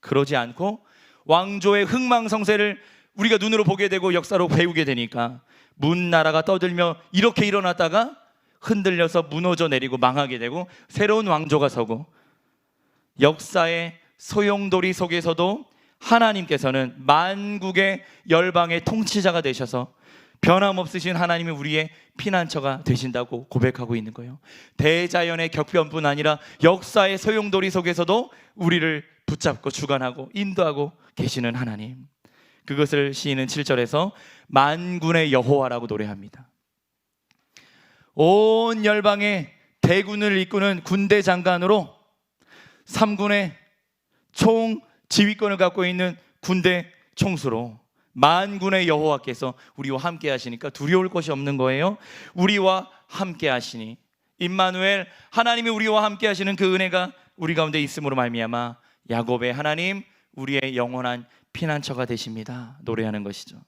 그러지 않고 왕조의 흥망성쇠를 우리가 눈으로 보게 되고 역사로 배우게 되니까, 문 나라가 떠들며 이렇게 일어났다가 흔들려서 무너져 내리고 망하게 되고 새로운 왕조가 서고, 역사의 소용돌이 속에서도 하나님께서는 만국의 열방의 통치자가 되셔서 변함없으신 하나님이 우리의 피난처가 되신다고 고백하고 있는 거예요. 대자연의 격변뿐 아니라 역사의 소용돌이 속에서도 우리를 붙잡고 주관하고 인도하고 계시는 하나님, 그것을 시인은 7절에서 만군의 여호와라고 노래합니다. 온 열방의 대군을 이끄는 군대 장관으로, 3군의 총 지휘권을 갖고 있는 군대 총수로 만군의 여호와께서 우리와 함께 하시니까 두려울 것이 없는 거예요. 우리와 함께 하시니, 임마누엘, 하나님이 우리와 함께 하시는 그 은혜가 우리 가운데 있음으로 말미암아 야곱의 하나님, 우리의 영원한 피난처가 되십니다 노래하는 것이죠.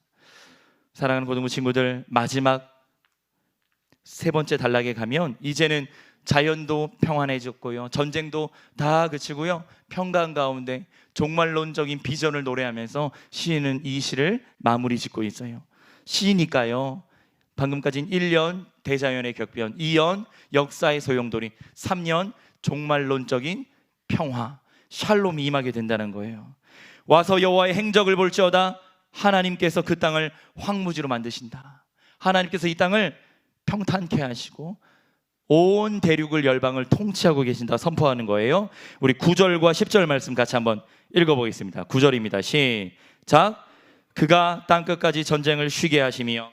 사랑하는 고등부 친구들, 마지막 세 번째 단락에 가면 이제는 자연도 평안해졌고요, 전쟁도 다 그치고요, 평강 가운데 종말론적인 비전을 노래하면서 시인은 이 시를 마무리 짓고 있어요. 시니까요, 방금까지는 1년 대자연의 격변, 2년 역사의 소용돌이, 3년 종말론적인 평화, 샬롬이 임하게 된다는 거예요. 와서 여호와의 행적을 볼지어다, 하나님께서 그 땅을 황무지로 만드신다. 하나님께서 이 땅을 평탄케 하시고 온 대륙을, 열방을 통치하고 계신다 선포하는 거예요. 우리 9절과 10절 말씀 같이 한번 읽어보겠습니다. 9절입니다. 시작. 그가 땅끝까지 전쟁을 쉬게 하시며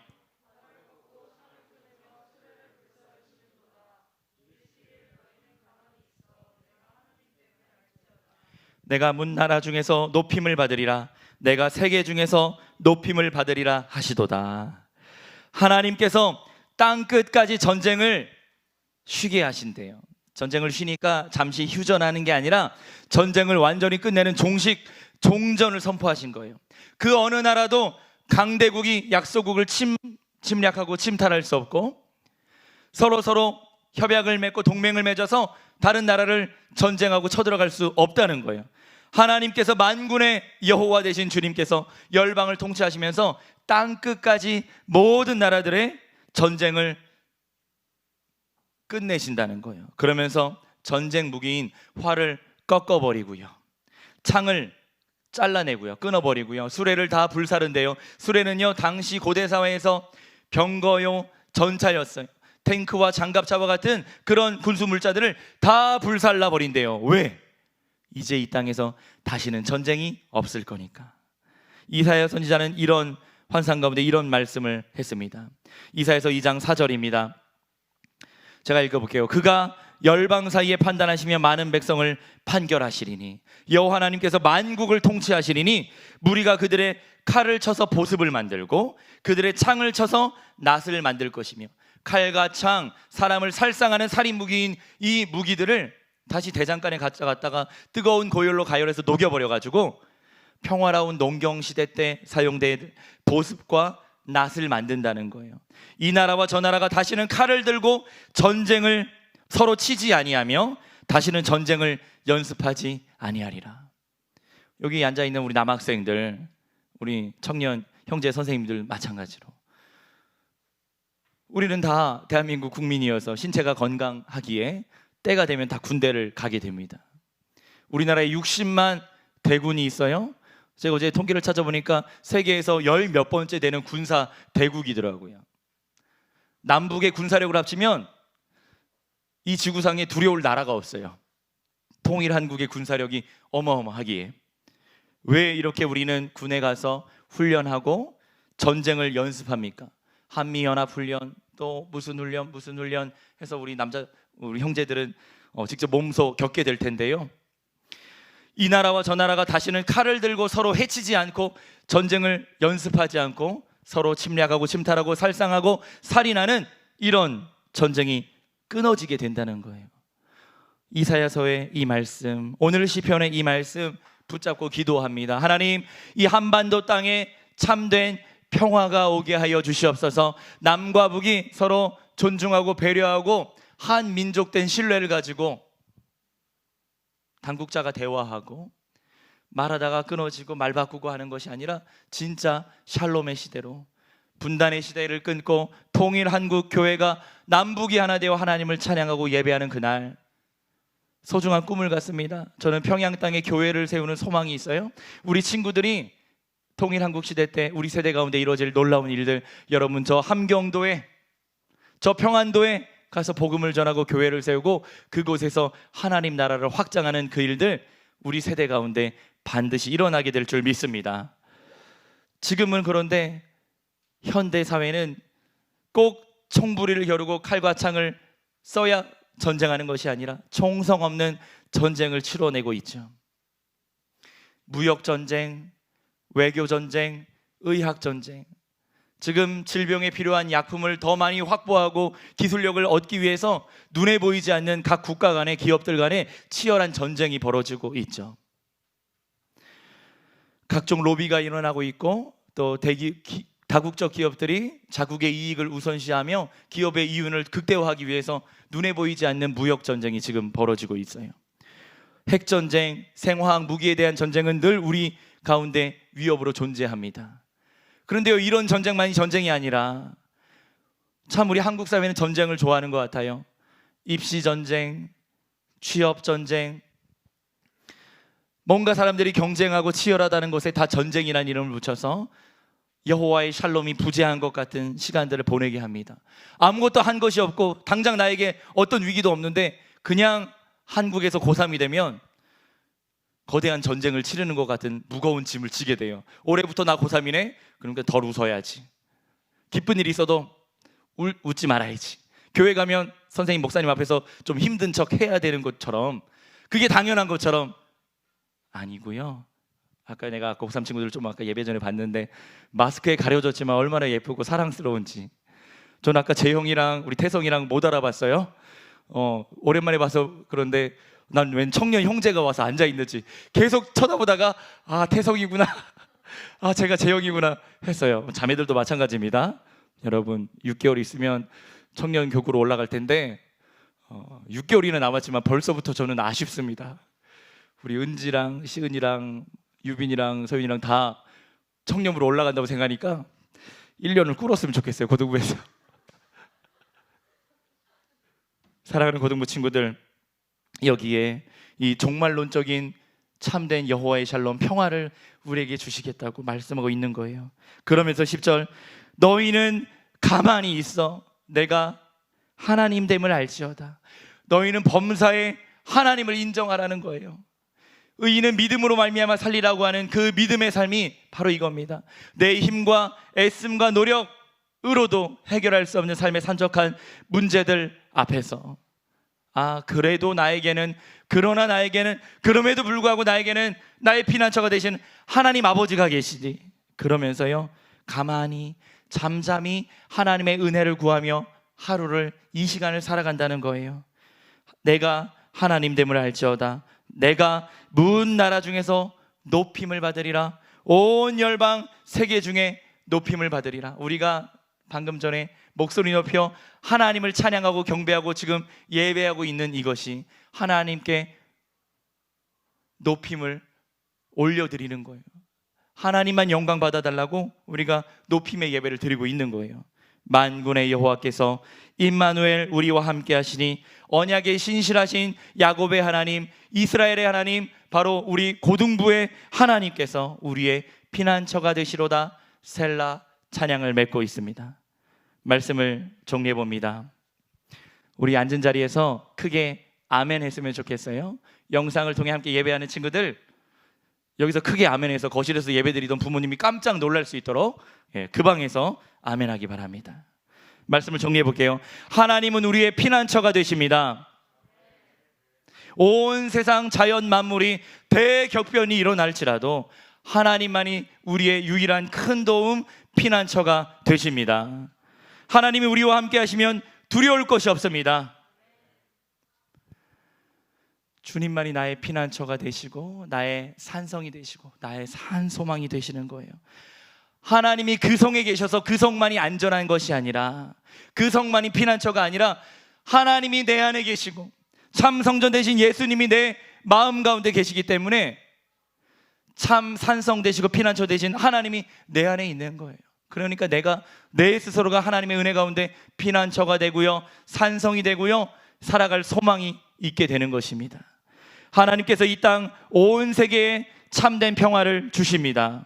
내가 문 나라 중에서 높임을 받으리라, 내가 세계 중에서 높임을 받으리라 하시도다. 하나님께서 땅끝까지 전쟁을 쉬게 하신대요. 전쟁을 쉬니까 잠시 휴전하는 게 아니라 전쟁을 완전히 끝내는 종식 종전을 선포하신 거예요. 그 어느 나라도 강대국이 약소국을 침략하고 침탈할 수 없고 서로 협약을 맺고 동맹을 맺어서 다른 나라를 전쟁하고 쳐들어갈 수 없다는 거예요. 하나님께서 만군의 여호와 되신 주님께서 열방을 통치하시면서 땅 끝까지 모든 나라들의 전쟁을 끝내신다는 거예요. 그러면서 전쟁 무기인 활을 꺾어버리고요, 창을 잘라내고요, 끊어버리고요, 수레를 다 불사른데요. 수레는요, 당시 고대 사회에서 병거요, 전차였어요. 탱크와 장갑차와 같은 그런 군수 물자들을 다 불살라 버린대요. 왜? 이제 이 땅에서 다시는 전쟁이 없을 거니까. 이사야 선지자는 이런 환상 가운데 이런 말씀을 했습니다. 이사야서 2장 4절입니다. 제가 읽어볼게요. 그가 열방 사이에 판단하시며 많은 백성을 판결하시리니 여호와 하나님께서 만국을 통치하시리니 무리가 그들의 칼을 쳐서 보습을 만들고 그들의 창을 쳐서 낫을 만들 것이며 칼과 창, 사람을 살상하는 살인 무기인 이 무기들을 다시 대장간에 가져갔다가 뜨거운 고열로 가열해서 녹여버려가지고 평화로운 농경 시대 때 사용된 보습과 낫을 만든다는 거예요. 이 나라와 저 나라가 다시는 칼을 들고 전쟁을 서로 치지 아니하며 다시는 전쟁을 연습하지 아니하리라. 여기 앉아있는 우리 남학생들, 우리 청년 형제 선생님들 마찬가지로 우리는 다 대한민국 국민이어서 신체가 건강하기에 때가 되면 다 군대를 가게 됩니다. 우리나라에 60만 대군이 있어요. 제가 어제 통계를 찾아보니까 세계에서 10몇 번째 되는 군사 대국이더라고요. 남북의 군사력을 합치면 이 지구상에 두려울 나라가 없어요. 통일 한국의 군사력이 어마어마하기에. 왜 이렇게 우리는 군에 가서 훈련하고 전쟁을 연습합니까? 한미연합훈련, 또 무슨 훈련 해서 우리 형제들은 직접 몸소 겪게 될 텐데요. 이 나라와 저 나라가 다시는 칼을 들고 서로 해치지 않고 전쟁을 연습하지 않고 서로 침략하고 침탈하고 살상하고 살인하는 이런 전쟁이 끊어지게 된다는 거예요. 이사야서의 이 말씀, 오늘 시편의 이 말씀 붙잡고 기도합니다. 하나님, 이 한반도 땅에 참된 평화가 오게 하여 주시옵소서. 남과 북이 서로 존중하고 배려하고 한 민족된 신뢰를 가지고 당국자가 대화하고 말하다가 끊어지고 말 바꾸고 하는 것이 아니라 진짜 샬롬의 시대로 분단의 시대를 끊고 통일 한국 교회가 남북이 하나 되어 하나님을 찬양하고 예배하는 그날, 소중한 꿈을 갖습니다. 저는 평양 땅에 교회를 세우는 소망이 있어요. 우리 친구들이 통일 한국 시대 때 우리 세대 가운데 이루어질 놀라운 일들, 여러분 저 함경도에, 저 평안도에 가서 복음을 전하고 교회를 세우고 그곳에서 하나님 나라를 확장하는 그 일들 우리 세대 가운데 반드시 일어나게 될 줄 믿습니다. 지금은 그런데 현대 사회는 꼭 총부리를 겨루고 칼과 창을 써야 전쟁하는 것이 아니라 총성 없는 전쟁을 치러내고 있죠. 무역전쟁, 외교전쟁, 의학전쟁, 지금 질병에 필요한 약품을 더 많이 확보하고 기술력을 얻기 위해서 눈에 보이지 않는 각 국가 간의 기업들 간에 치열한 전쟁이 벌어지고 있죠. 각종 로비가 일어나고 있고 또 다국적 기업들이 자국의 이익을 우선시하며 기업의 이윤을 극대화하기 위해서 눈에 보이지 않는 무역전쟁이 지금 벌어지고 있어요. 핵전쟁, 생화학 무기에 대한 전쟁은 늘 우리 가운데 위협으로 존재합니다. 그런데요, 이런 전쟁만이 전쟁이 아니라 참 우리 한국 사회는 전쟁을 좋아하는 것 같아요. 입시전쟁, 취업전쟁, 뭔가 사람들이 경쟁하고 치열하다는 것에 다 전쟁이라는 이름을 붙여서 여호와의 샬롬이 부재한 것 같은 시간들을 보내게 합니다. 아무것도 한 것이 없고 당장 나에게 어떤 위기도 없는데 그냥 한국에서 고3이 되면 거대한 전쟁을 치르는 것 같은 무거운 짐을 지게 돼요. 올해부터 나 고3이네? 그러니까 덜 웃어야지. 기쁜 일이 있어도 웃지 말아야지. 교회 가면 선생님, 목사님 앞에서 좀 힘든 척 해야 되는 것처럼, 그게 당연한 것처럼 아니고요. 아까 내가 고3 친구들 좀 아까 예배 전에 봤는데 마스크에 가려졌지만 얼마나 예쁘고 사랑스러운지. 전 아까 재형이랑 우리 태성이랑 못 알아봤어요. 오랜만에 봐서 그런데 난 웬 청년 형제가 와서 앉아 있는지 계속 쳐다보다가 아, 태석이구나. 아, 제가 재영이구나 했어요. 자매들도 마찬가지입니다. 여러분 6개월 있으면 청년 교구로 올라갈 텐데 6개월이나 남았지만 벌써부터 저는 아쉽습니다. 우리 은지랑 시은이랑 유빈이랑 서윤이랑 다 청년부로 올라간다고 생각하니까 1년을 꿇었으면 좋겠어요. 고등부에서. 사랑하는 고등부 친구들, 여기에 이 종말론적인 참된 여호와의 샬롬 평화를 우리에게 주시겠다고 말씀하고 있는 거예요. 그러면서 10절, 너희는 가만히 있어 내가 하나님됨을 알지어다. 너희는 범사에 하나님을 인정하라는 거예요. 의인은 믿음으로 말미암아 살리라고 하는 그 믿음의 삶이 바로 이겁니다. 내 힘과 애씀과 노력으로도 해결할 수 없는 삶의 산적한 문제들 앞에서 그래도 나에게는, 그러나 나에게는, 그럼에도 불구하고 나에게는 나의 피난처가 되신 하나님 아버지가 계시지. 그러면서요, 가만히 잠잠히 하나님의 은혜를 구하며 하루를, 이 시간을 살아간다는 거예요. 내가 하나님됨을 알지어다. 내가 문 나라 중에서 높임을 받으리라. 온 열방 세계 중에 높임을 받으리라. 우리가 방금 전에 목소리 높여 하나님을 찬양하고 경배하고 지금 예배하고 있는 이것이 하나님께 높임을 올려드리는 거예요. 하나님만 영광 받아달라고 우리가 높임의 예배를 드리고 있는 거예요. 만군의 여호와께서 임마누엘 우리와 함께 하시니 언약의 신실하신 야곱의 하나님, 이스라엘의 하나님, 바로 우리 고등부의 하나님께서 우리의 피난처가 되시로다. 셀라 찬양을 맺고 있습니다. 말씀을 정리해 봅니다. 우리 앉은 자리에서 크게 아멘 했으면 좋겠어요. 영상을 통해 함께 예배하는 친구들, 여기서 크게 아멘해서 거실에서 예배드리던 부모님이 깜짝 놀랄 수 있도록 그 방에서 아멘하기 바랍니다. 말씀을 정리해 볼게요. 하나님은 우리의 피난처가 되십니다. 온 세상 자연 만물이 대격변이 일어날지라도 하나님만이 우리의 유일한 큰 도움, 피난처가 되십니다. 하나님이 우리와 함께 하시면 두려울 것이 없습니다. 주님만이 나의 피난처가 되시고 나의 산성이 되시고 나의 산소망이 되시는 거예요. 하나님이 그 성에 계셔서 그 성만이 안전한 것이 아니라, 그 성만이 피난처가 아니라 하나님이 내 안에 계시고 참 성전 되신 예수님이 내 마음 가운데 계시기 때문에 참 산성 되시고 피난처 되신 하나님이 내 안에 있는 거예요. 그러니까 내가 내 스스로가 하나님의 은혜 가운데 피난처가 되고요, 산성이 되고요, 살아갈 소망이 있게 되는 것입니다. 하나님께서 이 땅 온 세계에 참된 평화를 주십니다.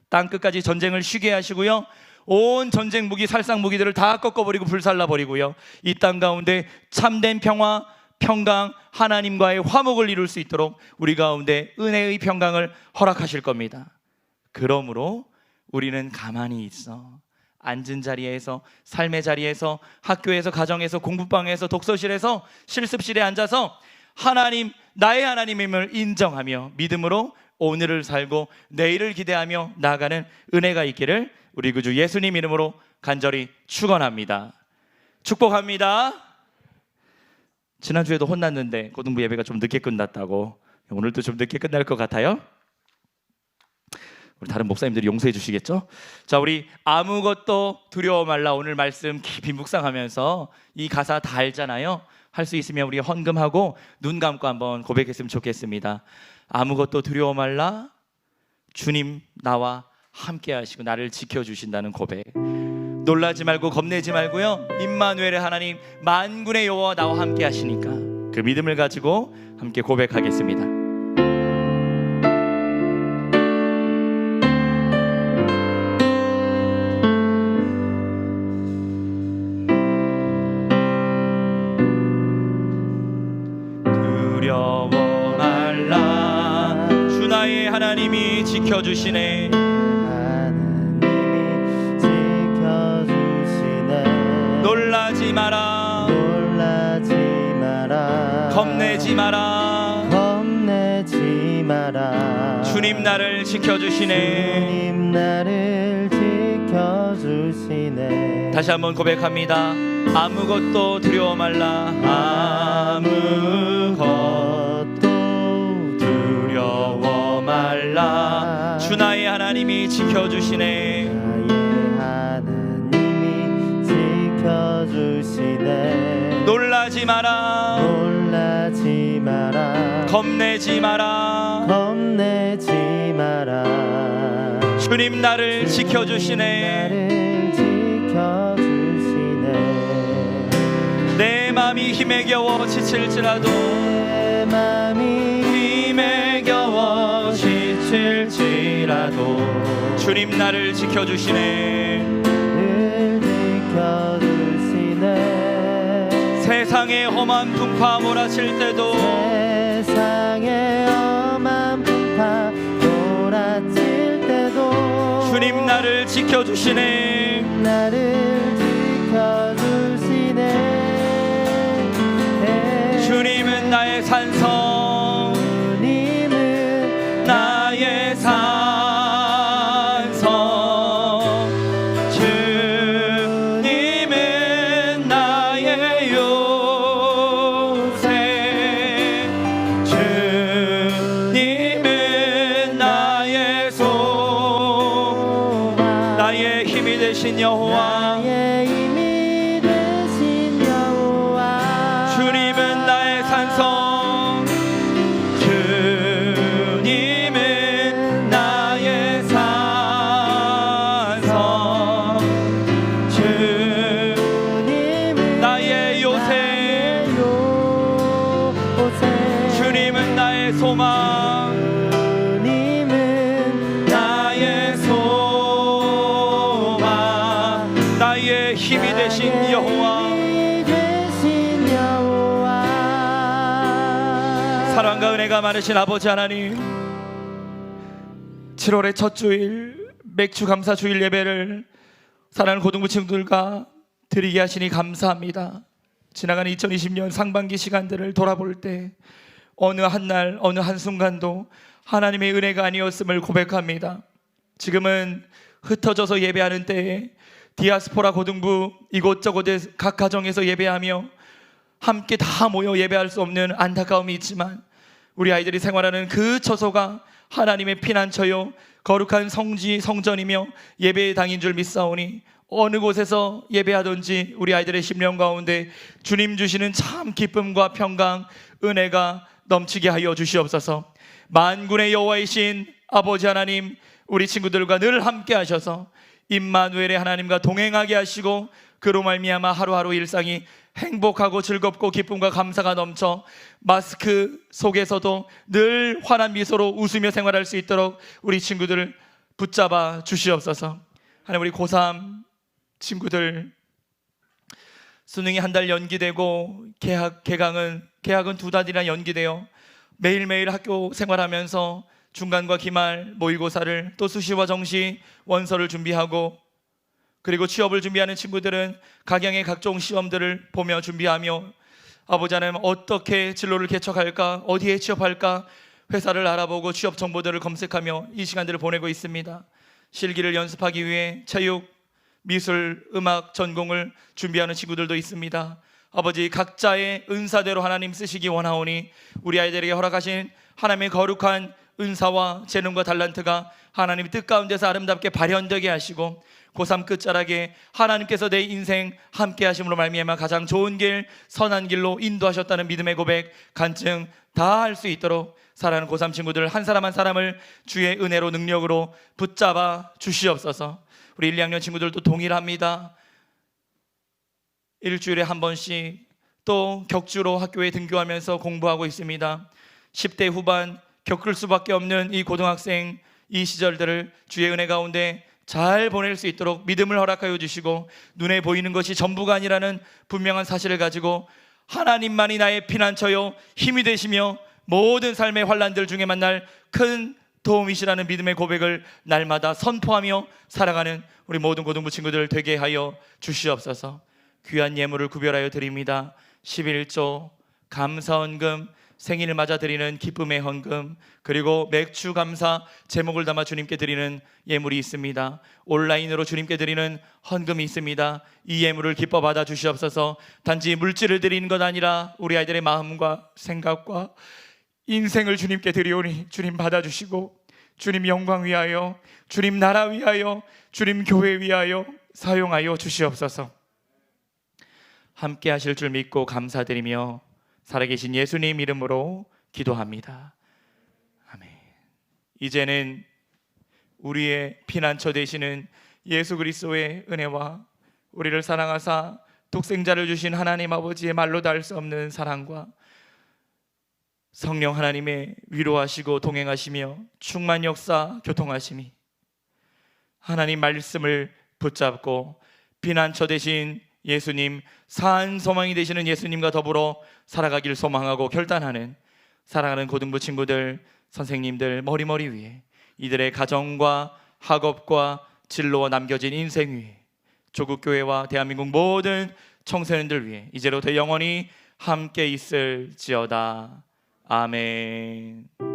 땅 끝까지 전쟁을 쉬게 하시고요, 온 전쟁 무기, 살상 무기들을 다 꺾어버리고 불살라버리고요, 이 땅 가운데 참된 평화, 평강, 하나님과의 화목을 이룰 수 있도록 우리 가운데 은혜의 평강을 허락하실 겁니다. 그러므로 우리는 가만히 있어 앉은 자리에서, 삶의 자리에서, 학교에서, 가정에서, 공부방에서, 독서실에서, 실습실에 앉아서 하나님, 나의 하나님임을 인정하며 믿음으로 오늘을 살고 내일을 기대하며 나아가는 은혜가 있기를 우리 구주 예수님 이름으로 간절히 축원합니다. 축복합니다. 지난주에도 혼났는데 고등부 예배가 좀 늦게 끝났다고, 오늘도 좀 늦게 끝날 것 같아요. 우리 다른 목사님들이 용서해 주시겠죠? 자, 우리 아무것도 두려워 말라, 오늘 말씀 깊이 묵상하면서 이 가사 다 알잖아요. 할 수 있으면 우리 헌금하고 눈 감고 한번 고백했으면 좋겠습니다. 아무것도 두려워 말라, 주님 나와 함께 하시고 나를 지켜주신다는 고백. 놀라지 말고 겁내지 말고요, 임마누엘의 하나님, 만군의 여호와 나와 함께 하시니까 그 믿음을 가지고 함께 고백하겠습니다. 두려워 말라, 주 나의 하나님이 지켜주시네. 하나님이 지켜주시네. 놀라지 마라, 놀라지 마라, 겁내지 마라, 겁내지 마라. 주님 나를 지켜주시네. 주님 나를 지켜주시네. 다시 한번 고백합니다. 아무것도 두려워 말라, 아무것 지켜주시네. 나의 하나님이 지켜주시네. 놀라지 마라. 놀라지 마라. 겁내지 마라. 겁내지 마라. 주님 나를 지켜주시네. 나를 지켜주시네. 내 맘이 힘에 겨워 지칠지라도 내 맘이 힘에 겨워 지칠지라도 주님 나를 지켜주시네. 나를 지켜주시네. 세상의 험한 풍파 몰아칠 때도 세상의 험한 풍파 몰아칠 때도 주님 나를 지켜주시네. 나를 지켜주시네. 주님은 나의 산성, 주님은 나의 산성, 주님은 나의 요새, 주님은 나의 소망, 나의 힘이 되신 여호와. 나의 힘이 되신 여호와. 주님은 나의 산성, 주님은 나의 산성, 주님은 나의 요새, 주님은 나의 소망, 주님은 나의 소망, 나의 힘이 되신 여호와. 사랑과 은혜가 많으신 아버지 하나님, 7월의 첫 주일 맥주 감사 주일 예배를 사랑하는 고등부 친구들과 드리게 하시니 감사합니다. 지나가는 2020년 상반기 시간들을 돌아볼 때 어느 한날 어느 한순간도 하나님의 은혜가 아니었음을 고백합니다. 지금은 흩어져서 예배하는 때에 디아스포라 고등부 이곳저곳에 각 가정에서 예배하며 함께 다 모여 예배할 수 없는 안타까움이 있지만 우리 아이들이 생활하는 그 처소가 하나님의 피난처요 거룩한 성지 성전이며 예배의 당인 줄 믿사오니 어느 곳에서 예배하든지 우리 아이들의 심령 가운데 주님 주시는 참 기쁨과 평강 은혜가 넘치게 하여 주시옵소서. 만군의 여호와이신 아버지 하나님, 우리 친구들과 늘 함께 하셔서 임마누엘의 하나님과 동행하게 하시고 그로 말미암아 하루하루 일상이 행복하고 즐겁고 기쁨과 감사가 넘쳐 마스크 속에서도 늘 환한 미소로 웃으며 생활할 수 있도록 우리 친구들을 붙잡아 주시옵소서. 하나님, 우리 고3 친구들 수능이 한 달 연기되고 개학은 2달이나 연기되어 매일매일 학교 생활하면서 중간과 기말 모의고사를 또 수시와 정시 원서를 준비하고 그리고 취업을 준비하는 친구들은 각양의 각종 시험들을 보며 준비하며 아버지 하나님 어떻게 진로를 개척할까, 어디에 취업할까 회사를 알아보고 취업 정보들을 검색하며 이 시간들을 보내고 있습니다. 실기를 연습하기 위해 체육, 미술, 음악 전공을 준비하는 친구들도 있습니다. 아버지, 각자의 은사대로 하나님 쓰시기 원하오니 우리 아이들에게 허락하신 하나님의 거룩한 은사와 재능과 달란트가 하나님의 뜻 가운데서 아름답게 발현되게 하시고 고3 끝자락에 하나님께서 내 인생 함께 하심으로 말미암아 가장 좋은 길, 선한 길로 인도하셨다는 믿음의 고백, 간증 다 할 수 있도록 사랑하는 고3 친구들 한 사람 한 사람을 주의 은혜로 능력으로 붙잡아 주시옵소서. 우리 1, 2학년 친구들도 동일합니다. 일주일에 한 번씩 또 격주로 학교에 등교하면서 공부하고 있습니다. 10대 후반 겪을 수밖에 없는 이 고등학생 이 시절들을 주의 은혜 가운데 잘 보낼 수 있도록 믿음을 허락하여 주시고 눈에 보이는 것이 전부가 아니라는 분명한 사실을 가지고 하나님만이 나의 피난처요 힘이 되시며 모든 삶의 환난들 중에 만날 큰 도움이시라는 믿음의 고백을 날마다 선포하며 살아가는 우리 모든 고등부 친구들 되게 하여 주시옵소서. 귀한 예물을 구별하여 드립니다. 11조 감사헌금, 생일 맞아 드리는 기쁨의 헌금, 그리고 맥주 감사 제목을 담아 주님께 드리는 예물이 있습니다. 온라인으로 주님께 드리는 헌금이 있습니다. 이 예물을 기뻐 받아 주시옵소서. 단지 물질을 드리는 것 아니라 우리 아이들의 마음과 생각과 인생을 주님께 드리오니 주님 받아주시고 주님 영광 위하여, 주님 나라 위하여, 주님 교회 위하여 사용하여 주시옵소서. 함께 하실 줄 믿고 감사드리며 살아계신 예수님 이름으로 기도합니다. 아멘. 이제는 우리의 피난처 되시는 예수 그리스도의 은혜와 우리를 사랑하사 독생자를 주신 하나님 아버지의 말로 닿을 수 없는 사랑과 성령 하나님의 위로하시고 동행하시며 충만 역사 교통하심이 하나님 말씀을 붙잡고 피난처 되신 예수님, 산 소망이 되시는 예수님과 더불어 살아가길 소망하고 결단하는 사랑하는 고등부 친구들, 선생님들 머리머리 위에, 이들의 가정과 학업과 진로와 남겨진 인생 위에, 조국교회와 대한민국 모든 청소년들 위해 이제로부터 영원히 함께 있을지어다. 아멘.